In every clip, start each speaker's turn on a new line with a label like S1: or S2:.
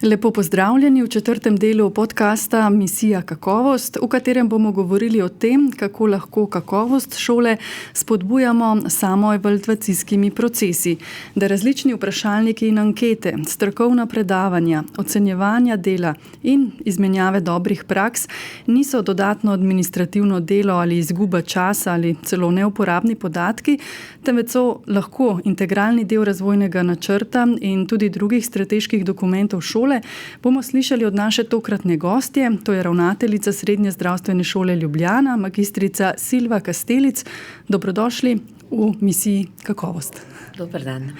S1: Lepo pozdravljeni v 4. delu podcasta Misija kakovost, v katerem bomo govorili o tem, kako lahko kakovost šole spodbujamo samoevalvacijskimi procesi, da različni vprašalniki in ankete, strokovna predavanja, ocenjevanja dela in izmenjave dobrih praks niso dodatno administrativno delo ali izguba časa ali celo neuporabni podatki, temveč so lahko integralni del razvojnega načrta in tudi drugih strateških dokumentov šole, bomo slišali od naše tokratne gostje, to je ravnateljica Srednje zdravstvene šole Ljubljana, magistrica Silva Kastelic. Dobrodošli v misiji kakovost.
S2: Dober dan.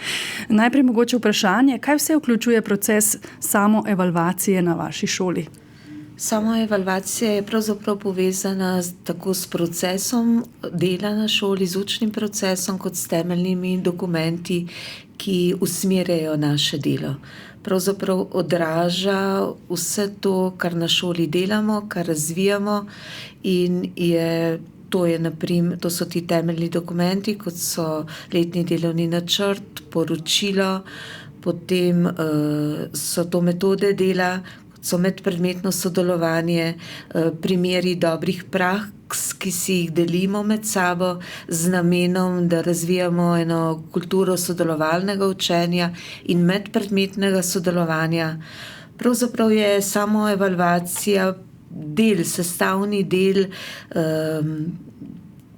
S1: Najprej mogoče vprašanje, kaj vse vključuje proces samoevalvacije na vaši šoli?
S2: Samoevalvacija je pravzaprav povezana tako s procesom dela na šoli, z učnim procesom, kot s temeljnimi dokumenti, ki usmerjajo naše delo. Pravzaprav odraža vse to, kar na šoli delamo, kar razvijamo, in to so ti temeljni dokumenti, kot so letni delovni načrt, poročilo, potem so to metode dela, so medpredmetno sodelovanje, primeri dobrih praks, ki si jih delimo med sabo z namenom, da razvijamo eno kulturo sodelovalnega učenja in medpredmetnega sodelovanja. Pravzaprav je samoevalvacija sestavni del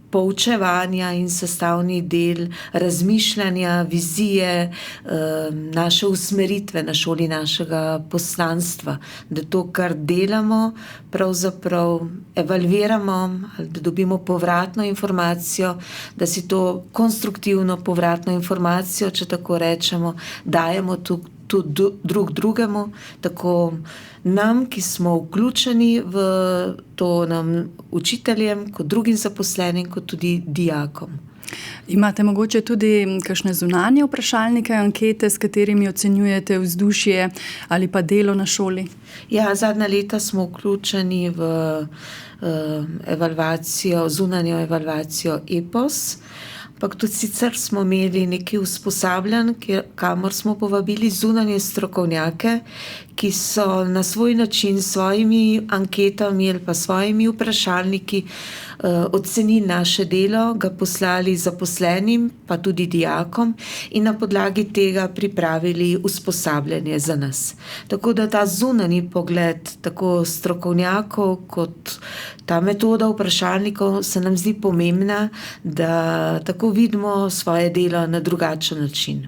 S2: poučevanja in sestavni del razmišljanja, vizije, naše usmeritve na šoli, našega poslanstva, da to, kar delamo, pravzaprav evalviramo, da dobimo povratno informacijo, da si to konstruktivno povratno informacijo, če tako rečemo, dajemo tudi drugemu, tako nam, ki smo vključeni v to, nam učiteljem, kot drugim zaposlenim, kot tudi dijakom.
S1: Imate mogoče tudi kakšne zunanje vprašalnike, ankete, s katerimi ocenjujete vzdušje ali pa delo na šoli?
S2: Ja, zadnja leta smo vključeni v zunanjo evalvacijo EPOS, ampak tudi sicer smo imeli nekaj usposabljanj, kamor smo povabili zunanje strokovnjake, ki so na svoj način s svojimi anketami ali pa svojimi vprašalniki ocenili naše delo, ga poslali zaposlenim, pa tudi dijakom, in na podlagi tega pripravili usposabljanje za nas. Tako da ta zunanji pogled tako strokovnjakov kot ta metoda vprašalnikov se nam zdi pomembna, da tako vidimo svoje delo na drugačen način.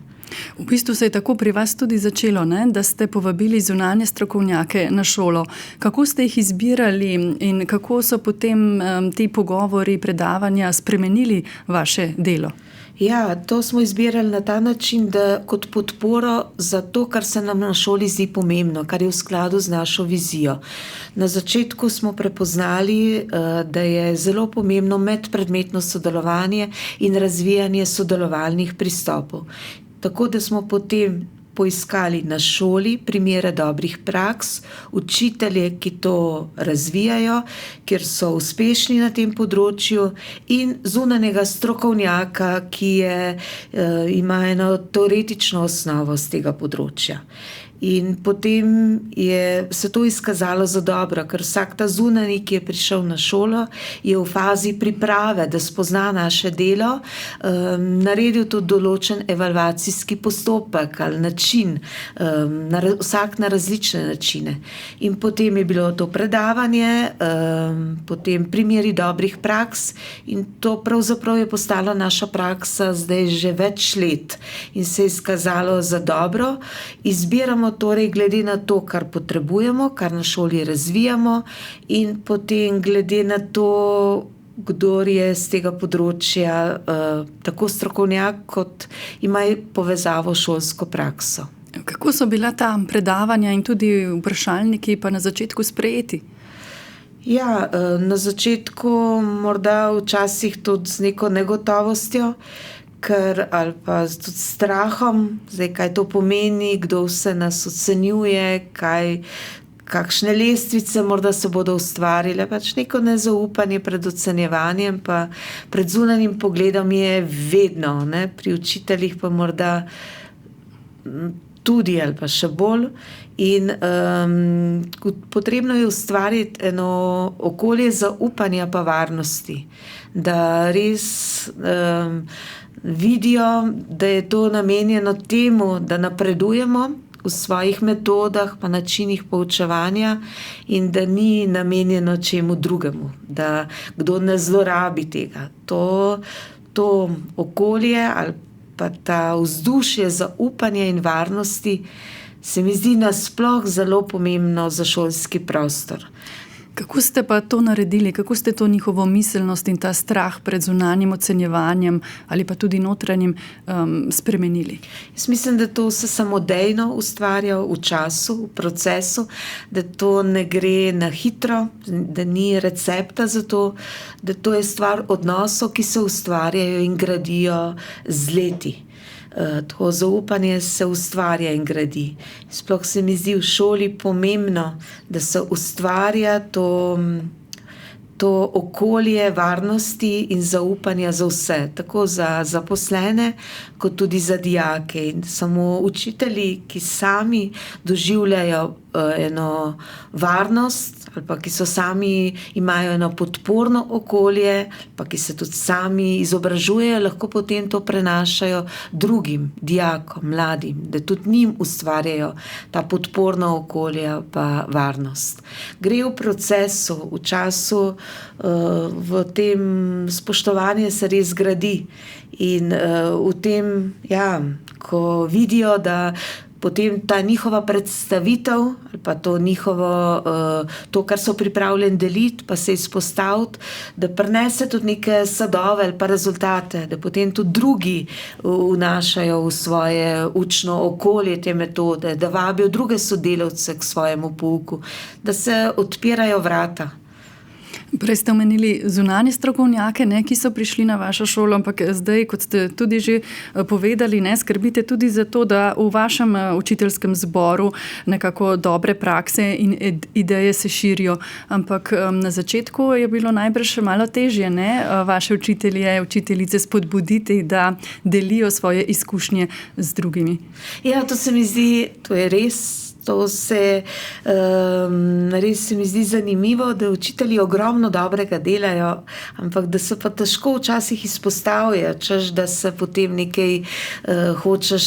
S1: V bistvu se je tako pri vas tudi začelo, ne? Da ste povabili zunanje strokovnjake na šolo. Kako ste jih izbirali in kako so potem ti pogovori, predavanja spremenili vaše delo?
S2: Ja, to smo izbirali na ta način, da kot podporo za to, kar se nam na šoli zdi pomembno, kar je v skladu z našo vizijo. Na začetku smo prepoznali, da je zelo pomembno medpredmetno sodelovanje in razvijanje sodelovalnih pristopov. Tako da smo potem poiskali na šoli primere dobrih praks, učitelje, ki to razvijajo, kjer so uspešni na tem področju, in zunanjega strokovnjaka, ki ima eno teoretično osnovo z tega področja. In potem se to izkazalo za dobro, ker vsak ta zunanji, ki je prišel na šolo, je v fazi priprave, da spozna naše delo, naredil tudi določen evalvacijski postopek ali način, vsak na različne načine. In potem je bilo to predavanje, potem primeri dobrih praks, in to pravzaprav je postala naša praksa zdaj že več let in se je izkazalo za dobro. Izbiramo torej glede na to, kar potrebujemo, kar na šoli razvijamo, in potem glede na to, kdor je z tega področja tako strokovnjak, kot ima povezavo s šolsko prakso.
S1: Kako so bila ta predavanja in tudi vprašalniki pa na začetku sprejeti?
S2: Ja, na začetku morda včasih tudi z neko negotovostjo, ali pa tudi strahom, kaj to pomeni, kdo vse nas ocenjuje, kakšne lestvice morda se bodo ustvarile, pač neko nezaupanje pred ocenjevanjem, pa pred zunanjim pogledom je vedno, ne? Pri učiteljih pa morda tudi ali pa še bolj. In potrebno je ustvariti eno okolje zaupanja pa varnosti, da res vidijo, da je to namenjeno temu, da napredujemo v svojih metodah pa načinih poučevanja in da ni namenjeno čemu drugemu, da kdo ne zlorabi tega. To okolje ali pa ta vzdušje zaupanja in varnosti se mi zdi nasploh zelo pomembno za šolski prostor.
S1: Kako ste pa to naredili? Kako ste to njihovo miselnost in ta strah pred zunanjim ocenjevanjem ali pa tudi notranjim spremenili?
S2: Jaz mislim, da to se samodejno ustvarja v času, v procesu, da to ne gre na hitro, da ni recepta za to, da to je stvar odnosov, ki se ustvarjajo in gradijo z leti. To zaupanje se ustvarja in gradi. Sploh se mi zdi v šoli pomembno, da se ustvarja to okolje varnosti in zaupanja za vse, tako za zaposlene, kot tudi za dijake. In samo učitelji, ki sami doživljajo eno varnost, ali pa ki so sami, imajo eno podporno okolje, pa ki se tudi sami izobražujejo, lahko potem to prenašajo drugim dijakom, mladim, da tudi njim ustvarjajo ta podporno okolje pa varnost. Gre v procesu, v času, v tem spoštovanje se res gradi in v tem, ko vidijo, da potem ta njihova predstavitev ali pa to njihovo, to, kar so pripravljeni deliti, pa se izpostaviti, da prinese tudi neke sadove ali pa rezultate, da potem tudi drugi vnašajo v svoje učno okolje te metode, da vabijo druge sodelavce k svojemu pouku, da se odpirajo vrata.
S1: Prej ste omenili zunanje strokovnjake, ki so prišli na vašo šolo, ampak zdaj, kot ste tudi že povedali, skrbite tudi za to, da v vašem učiteljskem zboru nekako dobre prakse in ideje se širijo. Ampak na začetku je bilo najbrž malo težje, vaše učiteljice spodbuditi, da delijo svoje izkušnje z drugimi.
S2: Ja, to se mi zdi, to je res. Res se mi zdi zanimivo, da učitelji ogromno dobrega delajo, ampak da se pa težko včasih izpostavijo, češ da se potem nekaj hočeš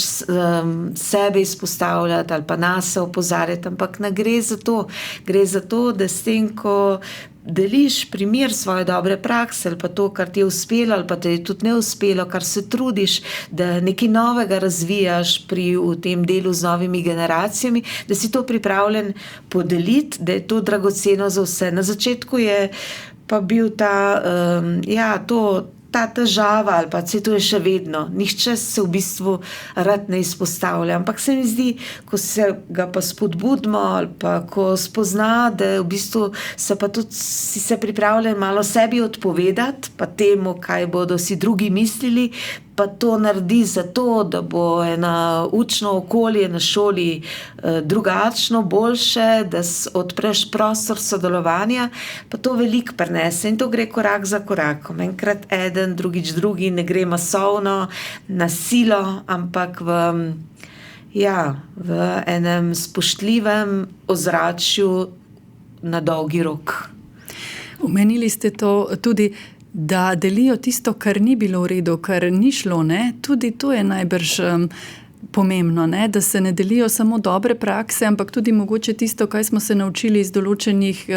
S2: sebe izpostavljati ali pa nase opozarjati, ampak ne gre za to. Gre za to, da s tem, ko deliš primer svoje dobre prakse ali pa to, kar ti je uspelo ali pa te je tudi ne uspelo, kar se trudiš, da nekaj novega razvijaš v tem delu z novimi generacijami, da si to pripravljen podeliti, da je to dragoceno za vse. Na začetku je pa bil ta težava ali pa to je še vedno. Nihče se v bistvu rad ne izpostavlja, ampak se mi zdi, ko se ga pa spodbudimo ali pa ko spozna, da v bistvu se pa tudi si se pripravljen malo sebi odpovedati, pa temu, kaj bodo si drugi mislili, pa to naredi zato, da bo eno učno okolje na šoli drugačno, boljše, da odpreš prostor sodelovanja, pa to veliko prinese in to gre korak za korakom. Enkrat eden, drugič drugi, ne gre masovno, na silo, ampak v enem spoštljivem ozračju na dolgi rok.
S1: Omenili ste to tudi, da delijo tisto, kar ni bilo v redu, kar ni šlo, Tudi to je najbrž pomembno, da se ne delijo samo dobre prakse, ampak tudi mogoče tisto, kaj smo se naučili iz določenih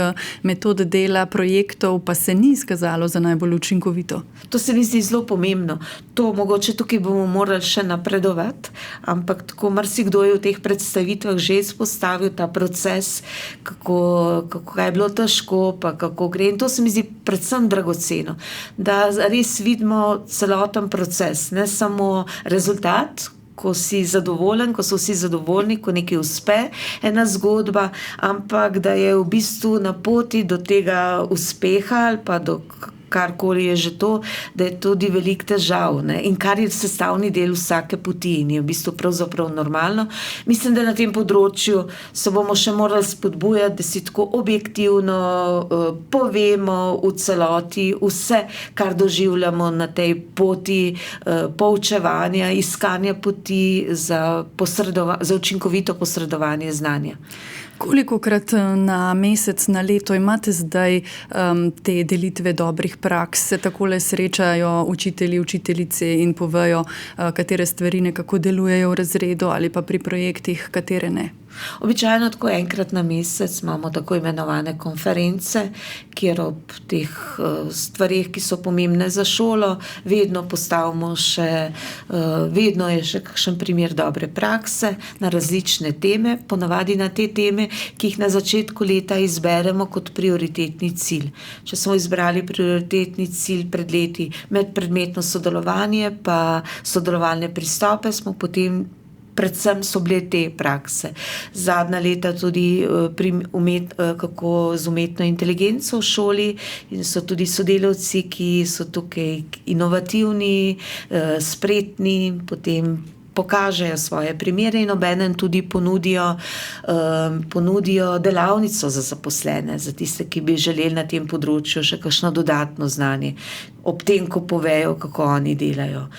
S1: metod dela, projektov, pa se ni izkazalo za najbolj učinkovito.
S2: To se mi zdi zelo pomembno. To mogoče tukaj bomo morali še napredovati, ampak tako marsikdo je v teh predstavitvah že izpostavil ta proces, kako je bilo težko, pa kako gre. In to se mi zdi predvsem dragoceno, da res vidimo celoten proces, ne samo rezultat, ko si zadovoljen, ko so vsi zadovoljni, ko nekaj uspe, ena zgodba, ampak da je v bistvu na poti do tega uspeha ali pa do karkoli je že to, da je tudi veliko težav, ne? In kar je sestavni del vsake poti in je v bistvu pravzaprav normalno. Mislim, da na tem področju se bomo še morali spodbujati, da si tako objektivno povemo v celoti vse, kar doživljamo na tej poti poučevanja, iskanja poti za učinkovito posredovanje znanja.
S1: Kolikokrat na mesec, na leto imate zdaj te delitve dobrih praks? Se takole srečajo učitelji, učiteljice in povejo, katere stvari nekako delujejo v razredu ali pa pri projektih, katere ne?
S2: Običajno tako enkrat na mesec imamo tako imenovane konference, kjer ob teh stvareh, ki so pomembne za šolo, vedno postavimo vedno je še kakšen primer dobre prakse na različne teme, ponavadi na te teme, ki jih na začetku leta izberemo kot prioritetni cilj. Če smo izbrali prioritetni cilj pred leti medpredmetno sodelovanje pa sodelovalne pristope, smo potem predvsem so bile te prakse. Zadnja leta tudi kako z umetno inteligenco v šoli in so tudi sodelavci, ki so tukaj inovativni, spretni, potem pokažejo svoje primere in obenem tudi ponudijo delavnico za zaposlene, za tiste, ki bi želeli na tem področju še kakšno dodatno znanje, ob tem, ko povejo, kako oni delajo.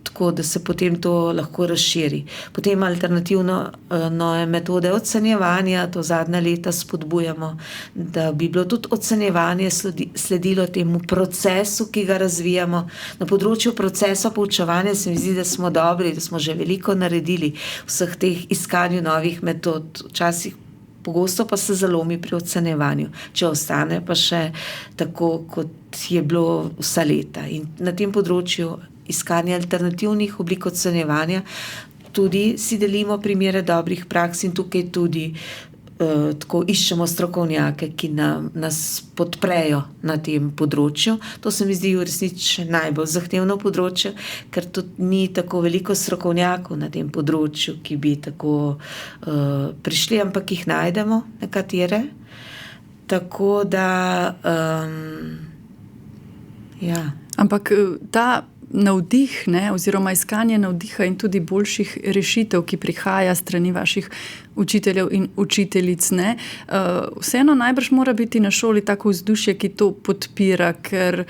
S2: Tako, da se potem to lahko razširi. Potem alternativno nove metode ocenjevanja, to zadnja leta spodbujamo, da bi bilo tudi ocenjevanje sledilo temu procesu, ki ga razvijamo. Na področju procesa poučevanja se mi zdi, da smo dobri, da smo že veliko naredili vseh teh iskanju novih metod. Včasih pogosto pa se zalomi pri ocenjevanju, če ostane pa še tako, kot je bilo vsa leta. In na tem področju iskanja alternativnih oblik ocenjevanja tudi si delimo primere dobrih praks in tukaj tudi tako iščemo strokovnjake, ki nas podprejo na tem področju. To se mi zdi v resnici najbolj zahtevno področje, ker tudi ni tako veliko strokovnjakov na tem področju, ki bi tako prišli, ampak jih najdemo nekatere. Tako da ja.
S1: Ampak ta navdih, ne, oziroma iskanje navdiha in tudi boljših rešitev, ki prihaja strani vaših učiteljev in učiteljic, ne, vseeno najbrž mora biti na šoli tako vzdušje, ki to podpira, ker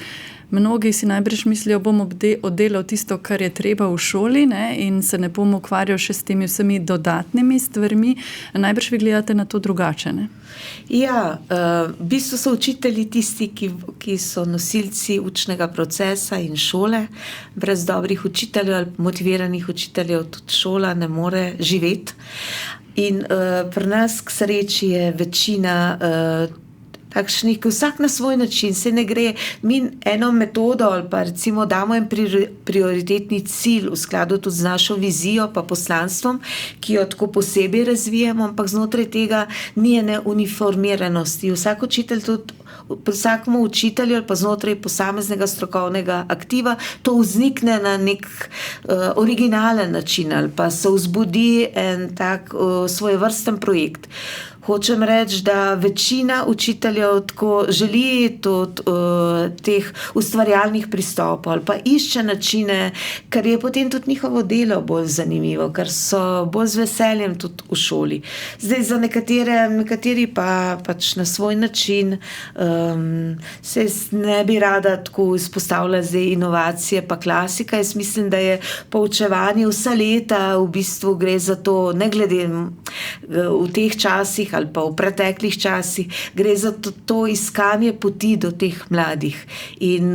S1: mnogi si najbrž mislijo, bom oddelal tisto, kar je treba v šoli, ne, in se ne bom ukvarjal še s temi vsemi dodatnimi stvarmi. Najbrž vi gledate na to drugače, ne?
S2: Ja, v bistvu so učitelji tisti, ki so nosilci učnega procesa in šole. Brez dobrih učiteljev ali motiviranih učiteljev tudi šola ne more živeti. In pri nas k sreči je večina takšnih, ki vsak na svoj način, se ne gre, mi eno metodo ali pa recimo damo en prioritetni cilj v skladu tudi z našo vizijo pa poslanstvom, ki jo tako posebej razvijamo, ampak znotraj tega ni ene uniformiranosti. Vsak učitelj tudi pri vsakemu učitelju ali pa znotraj posameznega strokovnega aktiva to vznikne na nek originalen način ali pa se vzbudi en tak svojevrsten projekt. Hočem reči, da večina učiteljev tako želi teh ustvarjalnih pristopov ali pa išče načine, ker je potem tudi njihovo delo bolj zanimivo, ker so bolj z veseljem tudi v šoli. Zdaj za nekateri pa pač na svoj način se ne bi rada tako izpostavila zdaj inovacije pa klasika. Jaz mislim, da je poučevanje vsa leta v bistvu gre za to, ne glede v teh časih ali pa v preteklih časih, gre za to iskanje poti do teh mladih. In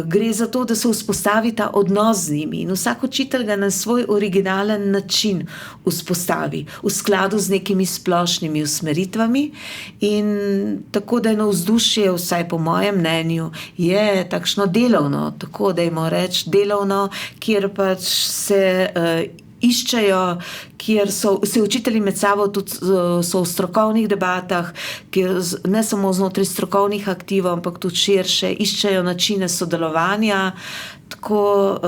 S2: gre za to, da se vzpostavi ta odnos z njimi. In vsak učitelj ga na svoj originalen način vzpostavi, v skladu z nekimi splošnimi usmeritvami. In tako, da eno vzdušje, vsaj po mojem mnenju, je takšno delovno, tako dajmo reči delovno, kjer pač se iščejo, kjer se učitelji med sabo tudi so v strokovnih debatah, kjer ne samo znotraj strokovnih aktivov, ampak tudi širše iščejo načine sodelovanja, tako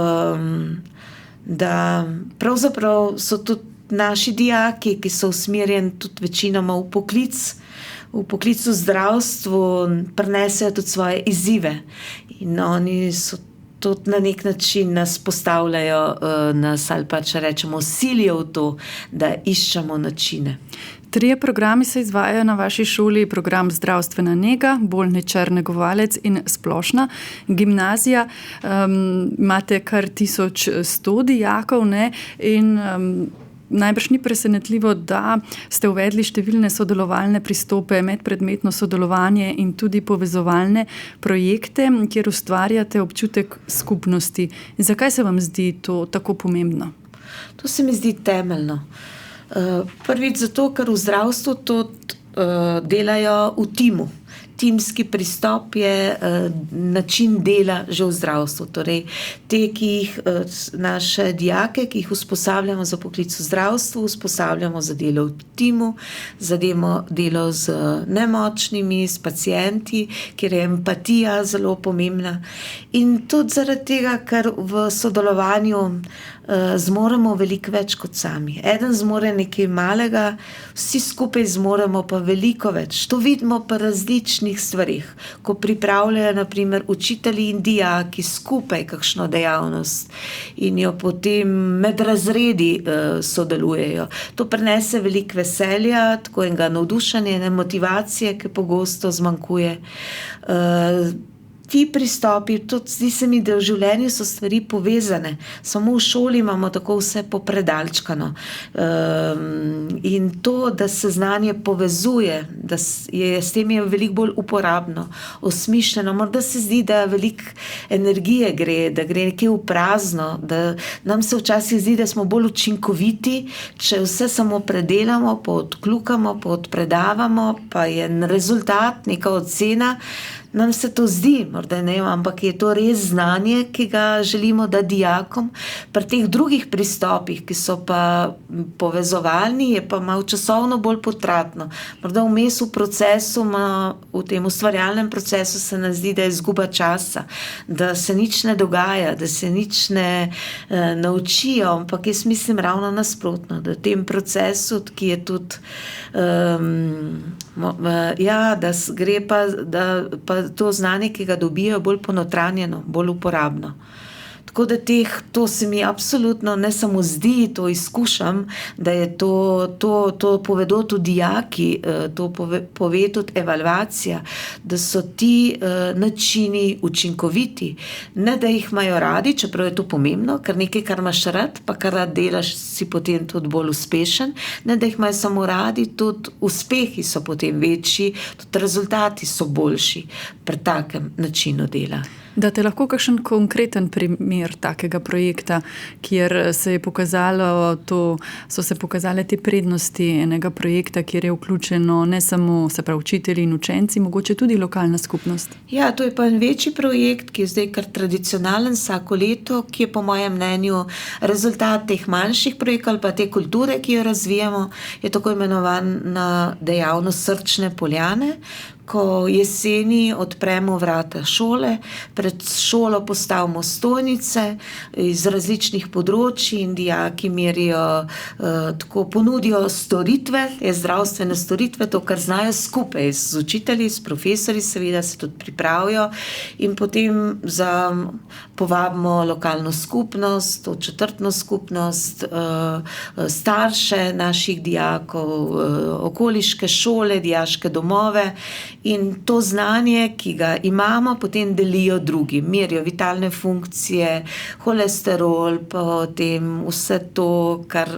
S2: da pravzaprav so tudi naši dijaki, ki so usmerjeni tudi večinoma v poklic, v poklicu zdravstvu prinesejo tudi svoje izzive in oni so tudi na nek način nas postavljajo, nas ali pa če rečemo silijo v to, da iščemo načine.
S1: 3 programi se izvajajo na vaši šoli, program zdravstvena nega, bolničar, negovalec in splošna gimnazija. Imate kar 1100 dijakov, ne? In najbrž ni presenetljivo, da ste uvedli številne sodelovalne pristope, medpredmetno sodelovanje in tudi povezovalne projekte, kjer ustvarjate občutek skupnosti. Zakaj se vam zdi to tako pomembno?
S2: To se mi zdi temeljno. Prvič zato, ker v zdravstvu to delajo v timu. Timski pristop je način dela že v zdravstvu. Torej, te, ki jih naše dijake, ki jih usposabljamo za poklic v zdravstvu, usposabljamo za delo v timu, za delo z nemočnimi, s pacienti, kjer je empatija zelo pomembna. In tudi zaradi tega, ker v sodelovanju zmoremo veliko več kot sami. Eden zmore nekaj malega, vsi skupaj zmoremo pa veliko več. To vidimo pa različnih stvarih. Ko pripravljajo na primer učitelji in dijaki skupaj kakšno dejavnost in jo potem med razredi sodelujejo. To prinese veliko veselja, tako enega navdušenja in motivacije, ki pogosto zmanjkuje. Ti pristopi, tudi zdi se mi, da v življenju so stvari povezane. Samo v šoli imamo tako vse popredalčkano. In to, da se znanje povezuje, da je s tem veliko bolj uporabno, osmišljeno. Morda se zdi, da veliko energije gre, da gre nekje v prazno, da nam se včasih zdi, da smo bolj učinkoviti, če vse samo predelamo, pa odkljukamo, pa odpredavamo, pa je rezultat, neka ocena. Nam se to zdi, morda ne, ampak je to res znanje, ki ga želimo dati dijakom. Pri teh drugih pristopih, ki so pa povezovalni, je pa malo časovno bolj potratno. Morda vmes v procesu, v tem ustvarjalnem procesu se nam zdi, da je izguba časa, da se nič ne dogaja, da se nič ne naučijo, ampak jaz mislim ravno nasprotno, da v tem procesu, ki je tudi da gre pa to znanje, ki ga dobijo, bolj ponotranjeno, bolj uporabno. Tako da to se mi absolutno ne samo zdi, to izkušam, da je to povedo tudi dijaki, to pove tudi evalvacija, da so ti načini učinkoviti. Ne, da jih imajo radi, čeprav je to pomembno, ker nekaj, kar imaš rad, pa kar rad delaš, si potem tudi bolj uspešen. Ne, da jih imajo samo radi, tudi uspehi so potem večji, tudi rezultati so boljši pri takem načinu dela.
S1: Date lahko kakšen konkreten primer takega projekta, kjer so se pokazale te prednosti enega projekta, kjer je vključeno ne samo učitelji in učenci, mogoče tudi lokalna skupnost?
S2: Ja, to je pa en večji projekt, ki je zdaj kar tradicionalen vsako leto, ki je po mojem mnenju rezultat teh manjših projektov ali pa te kulture, ki jo razvijamo, je tako imenovana dejavnost Srčne poljane. Ko jeseni odpremo vrata šole, pred šolo postavimo stojnice iz različnih področij in dijaki tako ponudijo storitve, zdravstvene storitve, to, kar znajo skupaj z učitelji, s profesorji, seveda se tudi pripravijo in potem povabimo lokalno skupnost, to četrtno skupnost, starše naših dijakov, okoliške šole, dijaške domove. In to znanje, ki ga imamo, potem delijo drugi. Merijo vitalne funkcije, holesterol, potem vse to, kar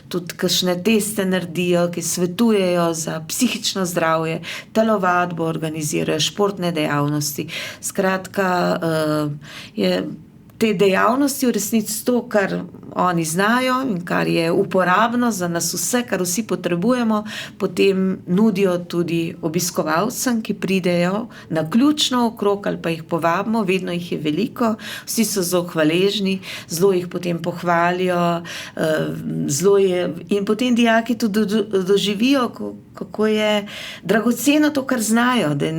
S2: tudi kakšne teste naredijo, ki svetujejo za psihično zdravje, telovadbo organizirajo, športne dejavnosti. Skratka, te dejavnosti v resnici to, kar oni znajo in kar je uporabno za nas vse, kar vsi potrebujemo, potem nudijo tudi obiskovalcem, ki pridejo naključno okrog ali pa jih povabimo, vedno jih je veliko, vsi so zelo hvaležni, zelo jih potem pohvalijo, in potem dijaki tudi doživijo, kako je dragoceno to, kar znajo, da je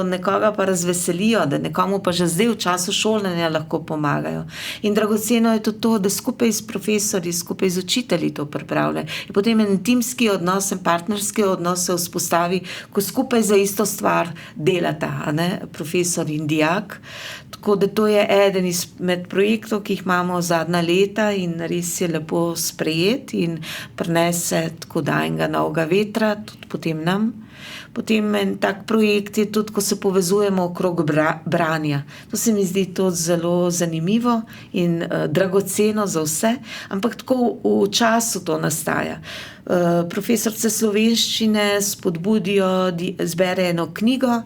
S2: nekoga pa razveselijo, da nekomu pa že zdaj v času šolanja lahko pomagajo. pomagajo. In dragoceno je tudi to, da skupaj s profesorji, skupaj z učitelji to pripravljajo. In potem en timski odnos, en partnerski odnos se vzpostavi, ko skupaj za isto stvar delata, a ne, profesor in dijak. Tako da to je eden izmed projektov, ki jih imamo zadnja leta in res je lepo sprejet in prinese tako enega novega vetra, tudi potem nam. Potem en tak projekt je tudi, ko se povezujemo okrog branja. To se mi zdi to zelo zanimivo in dragoceno za vse, ampak tako v času to nastaja. Profesorice slovenščine spodbudijo, zbere eno knjigo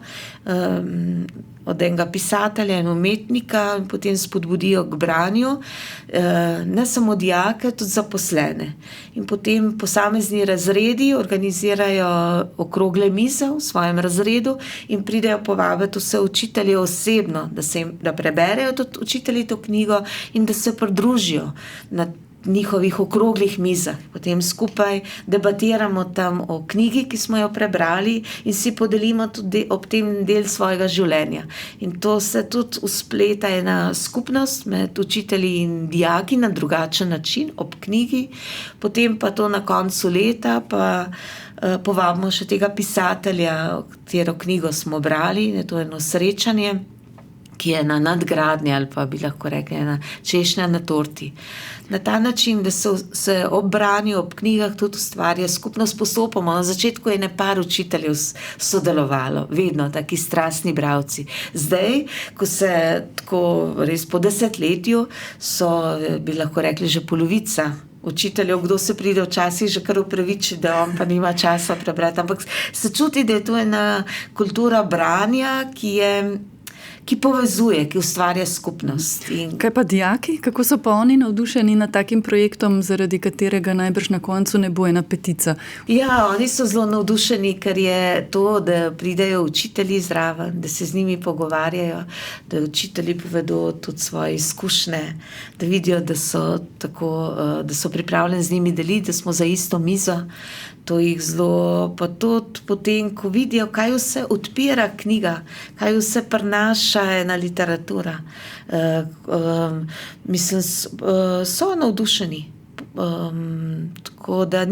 S2: od enega pisatelja in umetnika in potem spodbudijo k branju, ne samo dijake, tudi zaposlene. In potem posamezni razredi organizirajo okrogle mize v svojem razredu in pridejo povabiti vse učitelje osebno, da preberejo tudi učitelji to knjigo in da se pridružijo na njihovih okroglih mizah. Potem skupaj debatiramo tam o knjigi, ki smo jo prebrali in si podelimo tudi ob tem del svojega življenja. In to se tudi uspleta ena skupnost med učitelji in dijaki na drugačen način ob knjigi. Potem pa to na koncu leta pa povabimo še tega pisatelja, katero knjigo smo brali, je to eno srečanje, ki je na nadgradnji ali pa bi lahko rekli ena češnja na torti. Na ta način, da se ob branju, ob knjigah tudi ustvarja skupnost postopoma. Na začetku je par učiteljev sodelovalo, vedno taki strastni bralci. Zdaj, ko se tako res po desetletju so, bi lahko rekli, že polovica učiteljev, kdo se pride včasih že kar upraviči, da on pa nima časa prebrati. Ampak se čuti, da je to ena kultura branja, ki povezuje, ki ustvarja skupnost.
S1: Kaj pa dijaki? Kako so pa oni navdušeni nad takim projektom, zaradi katerega najbrž na koncu ne bo ena petica?
S2: Ja, oni so zelo navdušeni, ker je to, da pridejo učitelji zraven, da se z njimi pogovarjajo, da učitelji povedo tudi svoje izkušnje, da vidijo, da so pripravljeni z njimi deliti, da smo za isto mizo. To jih zelo, pa tudi potem, ko vidijo, kaj vse odpira knjiga, kaj vse prinaša ena literatura. Mislim, so navdušeni. Tako da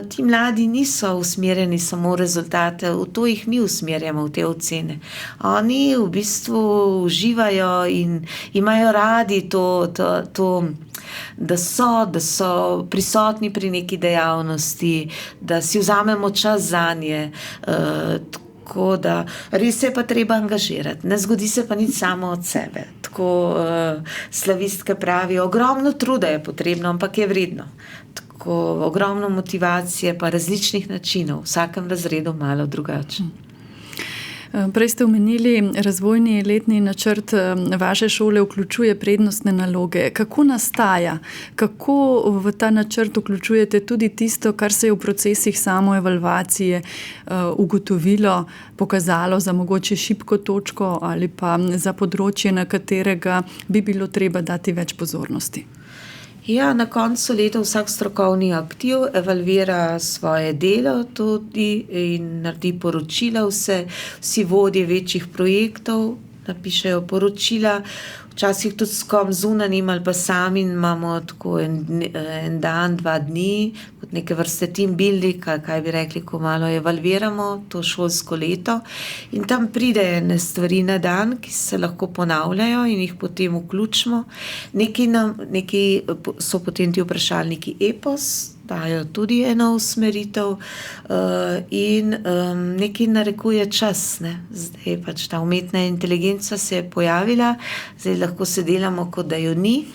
S2: ti mladi niso usmerjeni samo v rezultate, v to jih mi usmerjamo, v te ocene. Oni v bistvu uživajo in imajo radi to, da so prisotni pri neki dejavnosti, da si vzamemo čas zanje. Tako da res je pa treba angažirati, ne zgodi se pa nič samo od sebe. Tako slavistke pravijo, ogromno truda je potrebno, ampak je vredno. Tako ogromno motivacije pa različnih načinov, v vsakem razredu malo drugače.
S1: Prej ste omenili, razvojni letni načrt vaše šole vključuje prednostne naloge. Kako nastaja? Kako v ta načrt vključujete tudi tisto, kar se je v procesih samoevalvacije ugotovilo, pokazalo za mogoče šibko točko ali pa za področje, na katerega bi bilo treba dati več pozornosti?
S2: Ja, na koncu leta vsak strokovni aktiv evalvira svoje delo tudi in naredi poročila. Vsi vodje večjih projektov napišejo poročila, včasih tudi s kom zunanjim ali pa sami imamo tako en dan, 2 dni, kot neke vrste team building, kaj bi rekli, ko malo evalviramo to šolsko leto. In tam pridejo stvari na dan, ki se lahko ponavljajo in jih potem vključimo. Neki so potem ti vprašalniki EPOS, dajo tudi eno usmeritev in nekaj narekuje čas. Ne? Zdaj pač ta umetna inteligenca se je pojavila, zdaj lahko se delamo, kot da jo ni,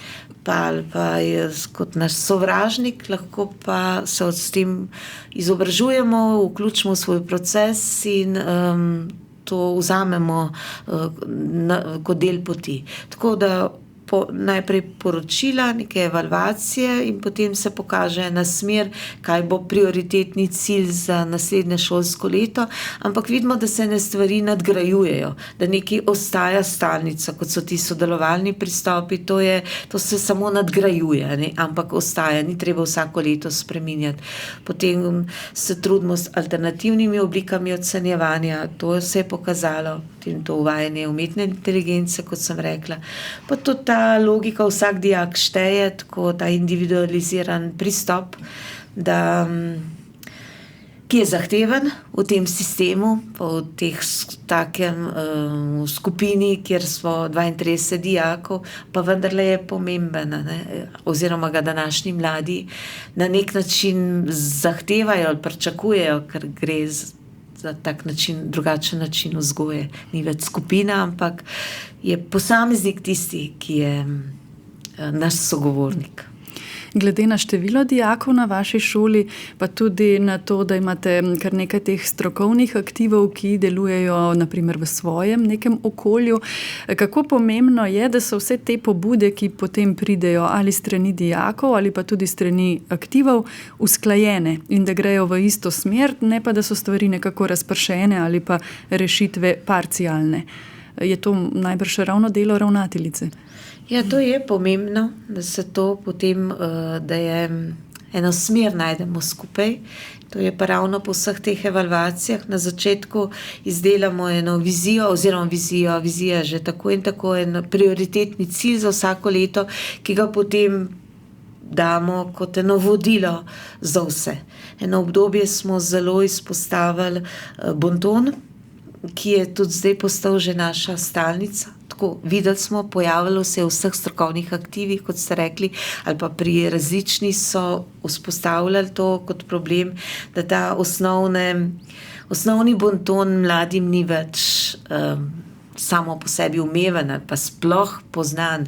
S2: ali pa je kot naš sovražnik, lahko pa se s tem izobražujemo, vključimo v svoj proces in to vzamemo kot del poti. Tako da najprej poročila, neke evalvacije in potem se pokaže na smer, kaj bo prioritetni cilj za naslednje šolsko leto, ampak vidimo, da se ene stvari nadgrajujejo, da nekaj ostaja stalnica, kot so ti sodelovalni pristopi, to se samo nadgrajuje, ne? Ampak ostaja, ni treba vsako leto spreminjati. Potem se trudimo s alternativnimi oblikami ocenjevanja, to se je pokazalo. potem to uvajanje umetne inteligence, kot sem rekla. Pa tudi ta logika, vsak dijak šteje, tako ta individualiziran pristop, ki je zahteven v tem sistemu, pa v teh takem skupini, kjer smo 32 dijakov, pa vendarle je pomemben, ne? Oziroma ga današnji mladi na nek način zahtevajo ali pričakujejo, ker gre za tak način, drugačen način vzgoje. Ni več skupina, ampak je posameznik tisti, ki je naš sogovornik.
S1: Glede na število dijakov na vaši šoli, pa tudi na to, da imate kar nekaj teh strokovnih aktivov, ki delujejo naprimer v svojem nekem okolju, kako pomembno je, da so vse te pobude, ki potem pridejo ali strani dijakov ali pa tudi strani aktivov, usklajene in da grejo v isto smer, ne pa da so stvari nekako razpršene ali pa rešitve parcialne. Je to najbrž ravno delo ravnateljice?
S2: Ja, to je pomembno, da se to potem, da je eno smer najdemo skupaj. To je pa ravno po vseh teh evalvacijah. Na začetku izdelamo eno vizijo, oziroma vizija že tako in tako en prioritetni cilj za vsako leto, ki ga potem damo kot eno vodilo za vse. Eno obdobje smo zelo izpostavili bonton, ki je tudi zdaj postal že naša stalnica. Tako, videli smo, pojavilo se je v vseh strokovnih aktivih, kot ste rekli, ali pa pri različnih so vzpostavljali to kot problem, da ta osnovni bonton mladim ni več samo po sebi umeven ali pa sploh poznan,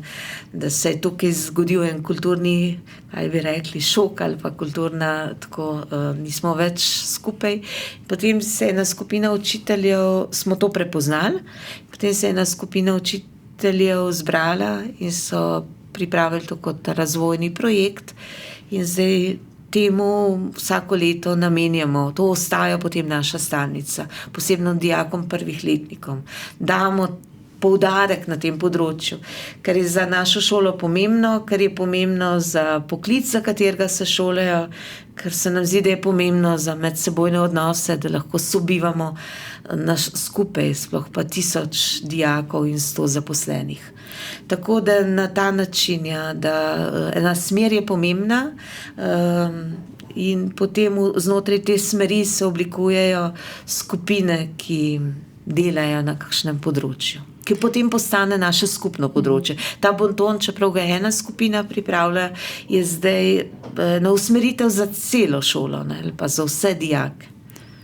S2: da se je tukaj zgodil en kulturni, kaj bi rekli, šok ali pa kulturna, tako nismo več skupaj. Potem se je ena skupina učiteljev, smo to prepoznali, potem se je ena skupina učiteljev zbrala in so pripravili to kot razvojni projekt in zdaj temu vsako leto namenjamo, to ostaja potem naša stalnica, posebno dijakom prvih letnikom. Damo poudarek na tem področju, ker je za našo šolo pomembno, ker je pomembno za poklic, za katerega se šolajo, ker se nam zdi, da je pomembno za medsebojne odnose, da lahko sobivamo skupaj, sploh pa 1000 dijakov in 100 zaposlenih. Tako da na ta način, ja, da ena smer je pomembna in potem znotraj te smeri se oblikujejo skupine, ki delajo na kakšnem področju, ki potem postane naše skupno področje. Ta bonton, čeprav ga ena skupina pripravlja, je zdaj na usmeritev za celo šolo, ne, ali pa za vse dijake.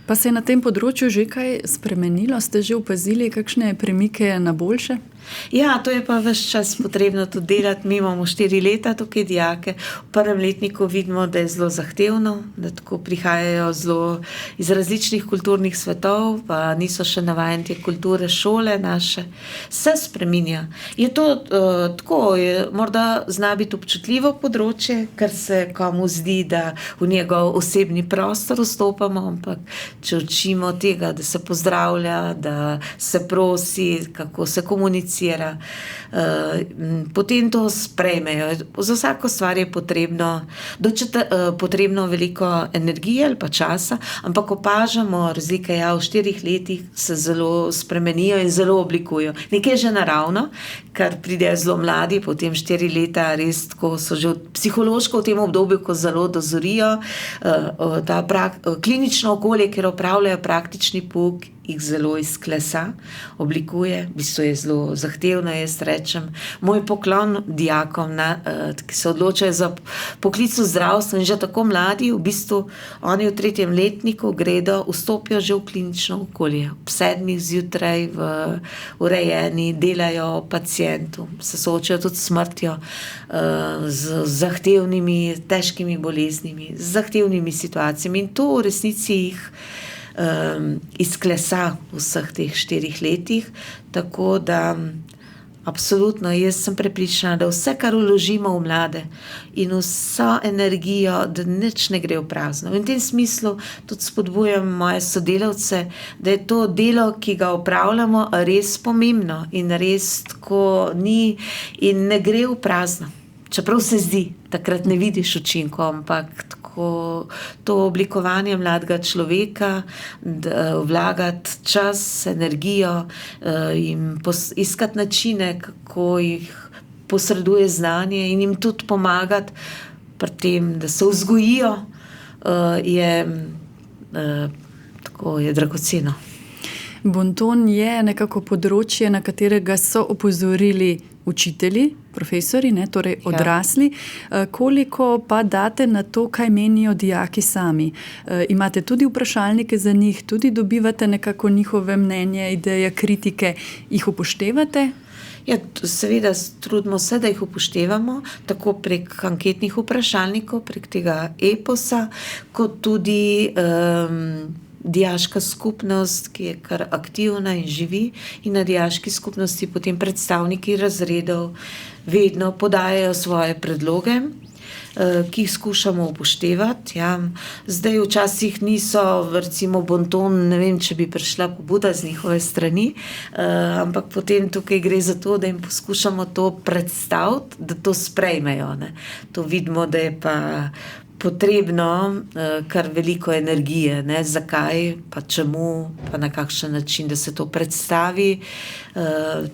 S1: Pa se je na tem področju že kaj spremenilo? Ste že opazili kakšne premike na boljše?
S2: Ja, to je pa ves čas potrebno tudi delati. Mi imamo 4 leta tukaj dijake. V prvem letniku vidimo, da je zelo zahtevno, da tako prihajajo zelo iz različnih kulturnih svetov, pa niso še navajeni te kulture šole naše. Se spreminja. Je to tako, morda zna biti občutljivo področje, ker se komu zdi, da v njegov osebni prostor vstopamo, ampak če učimo tega, da se pozdravlja, da se prosi, kako se komunicira, potem to sprejmejo. Za vsako stvar je potrebno veliko energije ali pa časa, ampak opažamo razlike, ja, v 4 letih se zelo spremenijo in zelo oblikujo. Nekaj je že naravno, ker pridejo zelo mladi, potem 4 leta res tako so že psihološko v tem obdobju, ko zelo dozorijo, klinično okolje, kjer opravljajo praktični pouk, jih zelo izklesa, oblikuje, v bistvu je zelo zahtevno, jaz rečem. Moj poklon dijakom, ki se odločajo za poklic v zdravstvu in že tako mladi, v bistvu oni v 3. letniku vstopijo že v klinično okolje. Ob 7 zjutraj urejeni, delajo pacientu, se soočajo tudi s smrtjo, z zahtevnimi, težkimi boleznimi, z zahtevnimi situacijami in to v resnici jih izklesa v vseh teh 4 letih, tako da absolutno, jaz sem prepričana, da vse, kar vložimo v mlade in vso energijo, da nič ne gre v prazno. In v tem smislu tudi spodbujam moje sodelavce, da je to delo, ki ga opravljamo, res pomembno in res tako ni in ne gre v prazno. Čeprav se zdi takrat ne vidiš učinkov, ampak tako to oblikovanje mladega človeka, da vlagati čas, energijo in iskati načine, kako jih posreduje znanje in jim tudi pomagati pri tem, da se vzgojijo, je dragoceno.
S1: Bonton je nekako področje, na katerega so opozorili učitelji, profesori, torej odrasli. Koliko pa date na to, kaj menijo dijaki sami? Imate tudi vprašalnike za njih, tudi dobivate nekako njihove mnenje, ideje, kritike, jih upoštevate?
S2: Ja, seveda trudimo se, da jih upoštevamo, tako prek anketnih vprašalnikov, prek tega eposa, kot tudi dijaška skupnost, ki je kar aktivna in živi, in na dijaški skupnosti potem predstavniki razredov vedno podajajo svoje predloge, ki jih skušamo upoštevati. Ja. Zdaj včasih niso, recimo Bonton, ne vem, če bi prišla pobuda z njihove strani, ampak potem tukaj gre za to, da jim poskušamo to predstaviti, da to sprejmejo. Ne. To vidimo, da je pa potrebno kar veliko energije, ne, zakaj, pa čemu, pa na kakšen način, da se to predstavi.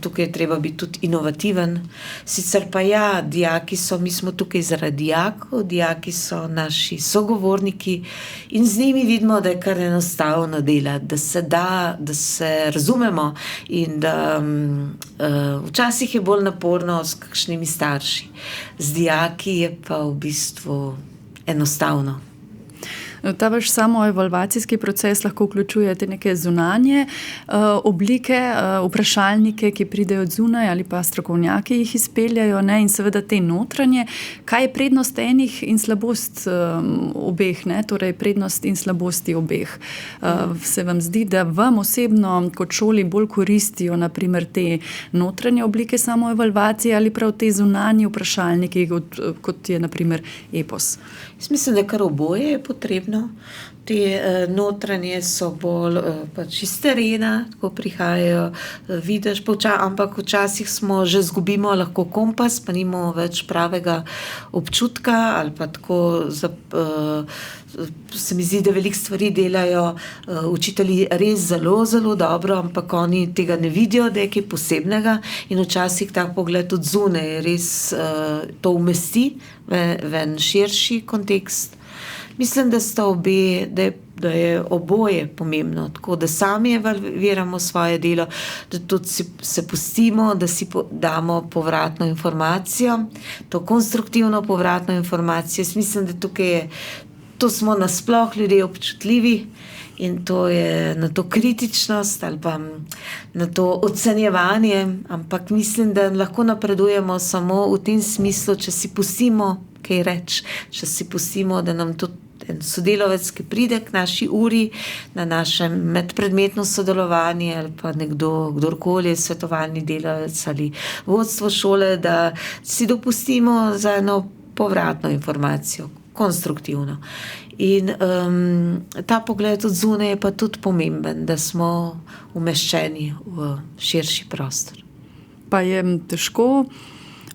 S2: Tukaj je treba biti tudi inovativen. Sicer pa ja, mi smo tukaj zaradi dijakov, dijaki so naši sogovorniki in z njimi vidimo, da je kar enostavno delati, da se da, da se razumemo in da včasih je bolj naporno s kakšnimi starši. Z dijaki je pa v bistvu enostavno.
S1: Ta vaš samoevalvacijski proces lahko vključuje te neke zunanje oblike, vprašalnike, ki pridejo od zunaj ali pa strokovnjaki jih izpeljajo, ne, in seveda te notranje. Kaj je prednost enih in slabost obeh, ne, torej prednost in slabosti obeh? Se vam zdi, da vam osebno kot šoli bolj koristijo naprimer te notranje oblike samoevalvacije ali prav te zunanje vprašalniki, kot je naprimer epos?
S2: Jaz mislim, da kar oboje je potrebno. Te notranje so bolj pač iz terena, ko prihajajo, vidiš, ampak včasih že izgubimo lahko kompas, pa nimamo več pravega občutka, ali pa tako se mi zdi, da veliko stvari delajo učitelji res zelo, zelo dobro, ampak oni tega ne vidijo, da je kaj posebnega, in včasih tak pogled od zunaj res to umesti v en širši kontekst. Mislim, da sta obe, da je oboje pomembno, tako da sami evalviramo svoje delo, da tudi se pustimo, da si damo povratno informacijo, to konstruktivno povratno informacijo. Jaz mislim, da to smo nasploh ljudje občutljivi in to je na to kritičnost ali pa na to ocenjevanje, ampak mislim, da lahko napredujemo samo v tem smislu, če si pustimo kaj reči, če si pustimo, da nam tudi en sodelavec, ki pride k naši uri, na našem medpredmetno sodelovanje ali pa kdorkoli, svetovalni delavec ali vodstvo šole, da si dopustimo za eno povratno informacijo, konstruktivno. In ta pogled od zunaj je pa tudi pomemben, da smo umeščeni v širši prostor.
S1: Pa je težko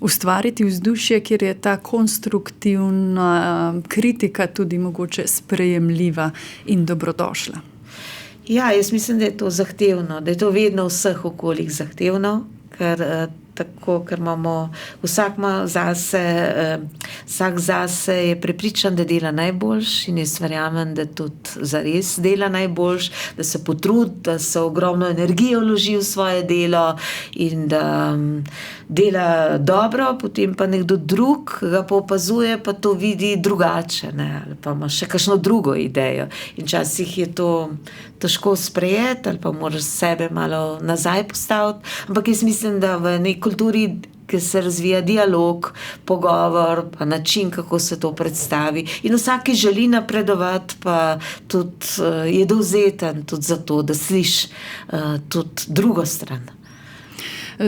S1: ustvariti vzdušje, kjer je ta konstruktivna kritika tudi mogoče sprejemljiva in dobrodošla?
S2: Ja, jaz mislim, da je to zahtevno, da je to vedno v vseh okoljih zahtevno, ker imamo vsak zase je prepričan, da dela najboljš, in jaz verjamem, da tudi zares dela najboljš, da se potrudi, da se ogromno energije vloži v svoje delo in da dela dobro, potem pa nekdo drug ga pa opazuje, pa to vidi drugače, ne, ali pa ima še kakšno drugo idejo. In včasih je to težko sprejeti ali pa moraš sebe malo nazaj postaviti, ampak jaz mislim, da v neki kulturi, ki se razvija dialog, pogovor, pa način, kako se to predstavi, in vsak, ki želi napredovati, pa tudi je dovzeten tudi za to, da sliši tudi drugo stran.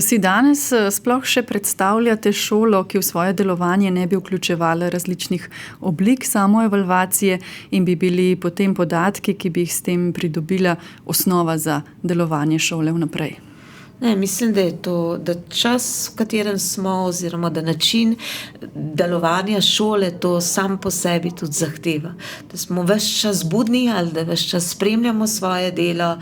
S1: Si danes sploh še predstavljate šolo, ki v svoje delovanje ne bi vključevala različnih oblik samoevalvacije in bi bili potem podatki, ki bi jih s tem pridobila, osnova za delovanje šole vnaprej?
S2: Ne, mislim, da je to, da čas, v katerem smo, oziroma da način delovanja šole to sam po sebi tudi zahteva. Da smo ves čas budni ali da ves čas spremljamo svoje delo,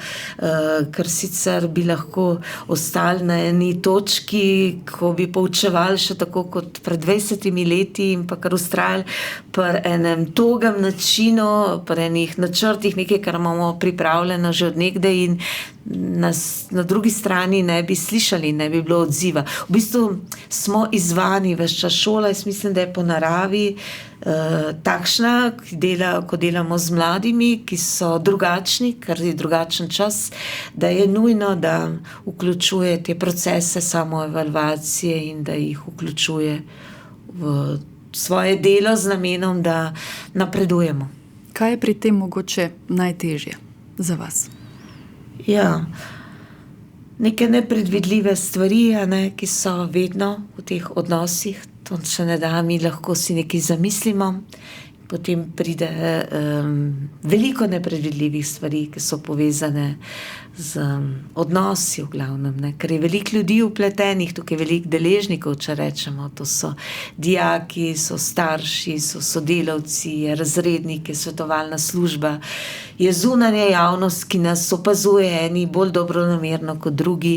S2: ker sicer bi lahko ostali na eni točki, ko bi poučevali še tako kot pred 20 leti in pa kar vztrajali pri enem togem načinu, pri enih načrtih, nekaj, kar imamo pripravljeno že od nekdaj in nas na drugi strani ne bi slišali, ne bi bilo odziva. V bistvu smo izzvani ves čas. Šola, jaz mislim, da je po naravi takšna, ko delamo z mladimi, ki so drugačni, ker je drugačen čas, da je nujno, da vključuje te procese samoevalvacije in da jih vključuje v svoje delo z namenom, da napredujemo.
S1: Kaj je pri tem mogoče najtežje za vas?
S2: Ja, neke nepredvidljive stvari, ki so vedno v teh odnosih, to še ne da, mi lahko si nekaj zamislimo, potem pride veliko nepredvidljivih stvari, ki so povezane z odnosi v glavnem, ker je veliko ljudi vpletenih, tukaj je veliko deležnikov, če rečemo, to so dijaki, so starši, so sodelavci, je razrednik, je svetovalna služba, je zunanja javnost, ki nas opazuje, eni bolj dobronamerno kot drugi,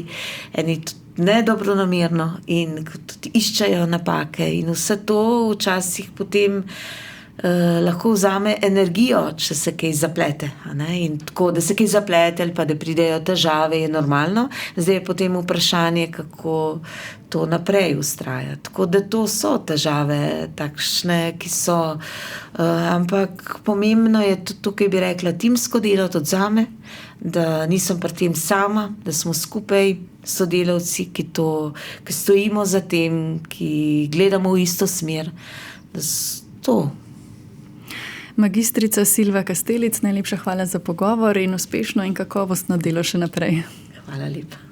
S2: eni nedobronamerno in tudi iščejo napake in vse to včasih potem lahko vzame energijo, če se kaj zaplete. In tako, da se kaj zaplete ali pa da pridejo težave, je normalno. Zdaj je potem vprašanje, kako to naprej vztrajati. Tako da to so težave takšne, ki so, ampak pomembno je tudi tukaj, bi rekla, timsko delo tudi zame, da nisem pri tem sama, da smo skupaj sodelavci, ki stojimo za tem, ki gledamo v isto smer. To.
S1: Magistrica Silva Kastelic, najlepša hvala za pogovor in uspešno in kakovostno delo še naprej.
S2: Hvala lepa.